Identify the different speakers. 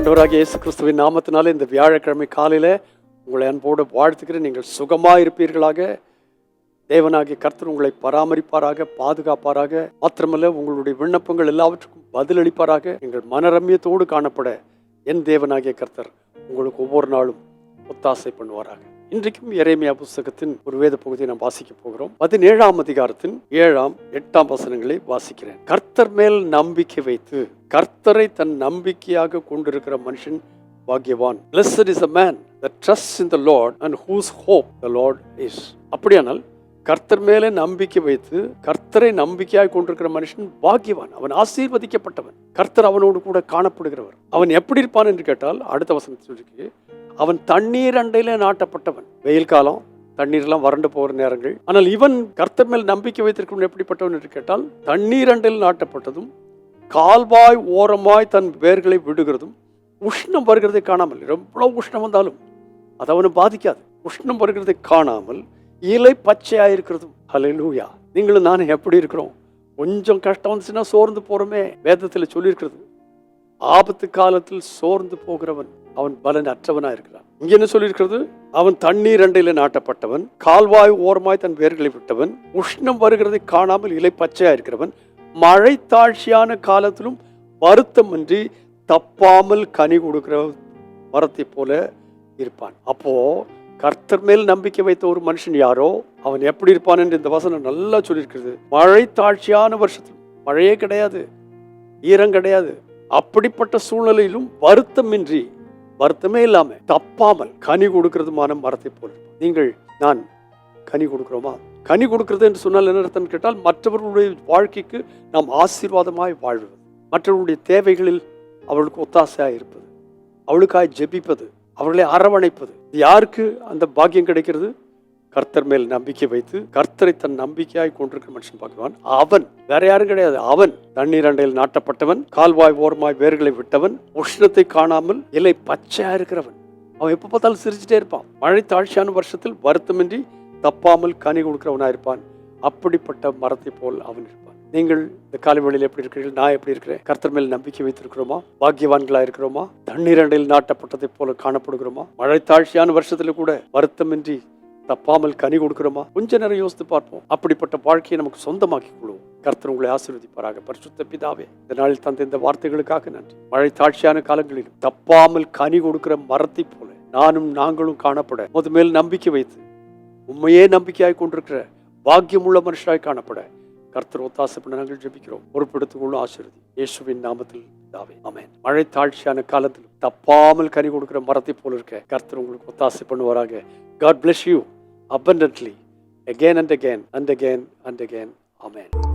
Speaker 1: ஆண்டவராகிய இயேசு கிறிஸ்துவின் நாமத்தினால இந்த வியாழக்கிழமை காலையில உங்களை அன்போடு வாழ்த்துக்கிறேன். நீங்கள் சுகமாக இருப்பீர்களாக. தேவனாகிய கர்த்தர் உங்களை பராமரிப்பாராக, பாதுகாப்பாராக. மாத்திரமல்ல, உங்களுடைய விண்ணப்பங்கள் எல்லாவற்றுக்கும் பதிலளிப்பாராக. நீங்கள் மனரம்யத்தோடு காணப்பட என் தேவனாகிய கர்த்தர் உங்களுக்கு ஒவ்வொரு நாளும் ஒத்தாசை பண்ணுவாராக. இன்றைக்கும் எரேமியா புஸ்தகத்தின் ஒரு வேத பகுதியை நாம் வாசிக்க போகிறோம். 17ஆம் அதிகாரத்தின் 7, 8 வசனங்களை வாசிக்கிறேன். கர்த்தர் மேல் நம்பிக்கை வைத்து கர்த்தரை தன் நம்பிக்கையாக கொண்டிருக்கிற மனுஷன் பாக்கியவான். Blessed is the man that trusts in the Lord and whose hope the Lord is. அப்படியானால் கர்த்தர் மேலே நம்பிக்கை வைத்து கர்த்தரை நம்பிக்கையாக கொண்டிருக்கிற மனுஷன் பாக்கியவான். அவன் ஆசீர்வதிக்கப்பட்டவன். கர்த்தர் அவனோடு கூட காணப்படுகிறவர். அவன் எப்படி இருப்பான் என்று கேட்டால் அடுத்த வசனத்திற்கு, அவன் தண்ணீர் அண்டையில நாட்டப்பட்டவன். வெயில் காலம், தண்ணீர்லாம் வறண்டு போகிற நேரங்கள். ஆனால் இவன் கர்த்தர் மேல் நம்பிக்கை வைத்திருக்கவன் எப்படிப்பட்டவன் என்று கேட்டால், தண்ணீர் அண்டையில் நாட்டப்பட்டதும் கால்வாய் ஓரமாய் தன் வேர்களை விடுகிறதும் உஷ்ணம் வருகிறதை காணாமல், எவ்வளவு உஷ்ணம் வந்தாலும் அது அவனை பாதிக்காது. உஷ்ணம் வருகிறதை காணாமல் இலை பச்சையாயிருக்கிறதும். ஹல்லேலூயா. நீங்களும் நானும் எப்படி இருக்கிறோம்? கொஞ்சம் கஷ்டம் வந்துச்சுன்னா சோர்ந்து போறோமே. வேதத்தில் சொல்லியிருக்கிறது, ஆபத்து காலத்தில் சோர்ந்து போகிறவன் அவன் பலன் அற்றவனா இருக்கிறான். இங்க என்ன சொல்லியிருக்கிறது? அவன் தண்ணீர் அண்டையில நாட்டப்பட்டவன், கால்வாய் ஓரமாய் தன் வேர்களை விட்டவன், உஷ்ணம் வருகிறதை காணாமல் இலை பச்சையா இருக்கிறவன், மழை தாழ்ச்சியான காலத்திலும் வருத்தமின்றி தப்பாமல் கனி கொடுக்கிற மரத்தை போல இருப்பான். அப்போ கர்த்தர் மேல் நம்பிக்கை வைத்த ஒரு மனுஷன் யாரோ அவன் எப்படி இருப்பான் என்று இந்த வசனம் நல்லா சொல்லியிருக்கிறது. மழை தாழ்ச்சியான வருஷத்தில் மழையே கிடையாது, ஈரம் கிடையாது. அப்படிப்பட்ட சூழ்நிலையிலும் வருத்தமே இல்லாம தப்பாமல் கனி கொடுக்கிறதுமான மரத்தை போல. நீங்கள் நான் கனி கொடுக்கிறோமா? கனி கொடுக்கிறது என்று சொன்னால் என்ன அர்த்தம் கேட்டால், மற்றவர்களுடைய வாழ்க்கைக்கு நாம் ஆசீர்வாதமாய் வாழ்வது, மற்றவர்களுடைய தேவைகளில் அவளுக்கு ஒத்தாசையாக இருப்பது, அவளுக்காய் ஜெபிப்பது, அவர்களை அரவணைப்பது. யாருக்கு அந்த பாக்கியம் கிடைக்கிறது? கர்த்தர் மேல் நம்பிக்கை வைத்து கர்த்தரை தன் நம்பிக்கையாய் கொண்டிருக்கிற மனுஷன் பார்க்குவான். அவன் வேற யாரும் கிடையாது. அவன் தண்ணீர் அண்டையில் நாட்டப்பட்டவன், கால்வாய் ஓரமாய் வேர்களை விட்டவன், உஷ்ணத்தை காணாமல் இலை பச்சையா இருக்கிறவன். அவன் எப்ப பார்த்தாலும் சிரிச்சுட்டே இருப்பான். மழை தாழ்ச்சியான வருஷத்தில் வருத்தமின்றி தப்பாமல் கனி கொடுக்கிறவனா இருப்பான். அப்படிப்பட்ட மரத்தை போல் அவன் இருப்பான். நீங்கள் இந்த காலை வேளையில் எப்படி இருக்கிறீர்கள்? நான் எப்படி இருக்கிறேன்? கர்த்தர் மேல் நம்பிக்கை வைத்திருக்கிறோமா? பாக்கியவான்களா இருக்கிறோமா? தண்ணீர் அண்டையில் நாட்டப்பட்டதை போல காணப்படுகிறோமா? மழை தாழ்ச்சியான வருஷத்துல கூட வருத்தமின்றி தப்பாமல் கனி கொடுக்கிறோமா? கொஞ்ச நேரம் யோசித்து பார்ப்போம். அப்படிப்பட்ட வாழ்க்கையை நமக்கு சொந்தமாக்கி கொள்வோம். கர்த்தர் உங்களை ஆசீர்வதிப்பாராக. பரிசுத்த பிதாவே, இந்த நாளில் தந்த இந்த வார்த்தைகளுக்காக நன்றி. மழை தாழ்ச்சியான காலங்களிலும் தப்பாமல் கனி கொடுக்கிற மரத்தை போல நாங்களும் காணப்பட உமது மேல் நம்பிக்கை வைத்து உண்மையே நம்பிக்கையாய் கொண்டிருக்கிற பாக்கியமுள்ள மனுஷராய் காணப்பட கர்த்தர் ஒத்தாசை பண்ண நாங்கள் ஜெபிக்கிறோம். பொறுப்பெடுத்துக்கொள்ளும் ஆசீர்வதி இயேசுவின் நாமத்தில் பிதாவே, ஆமென். மழை தாழ்ச்சியான காலத்தில் தப்பாமல் கனி கொடுக்கிற மரத்தை போல இருக்க கர்த்தர் உங்களுக்கு ஒத்தாசை பண்ணுவாராக. God bless you abundantly again and again and again and again. Amen.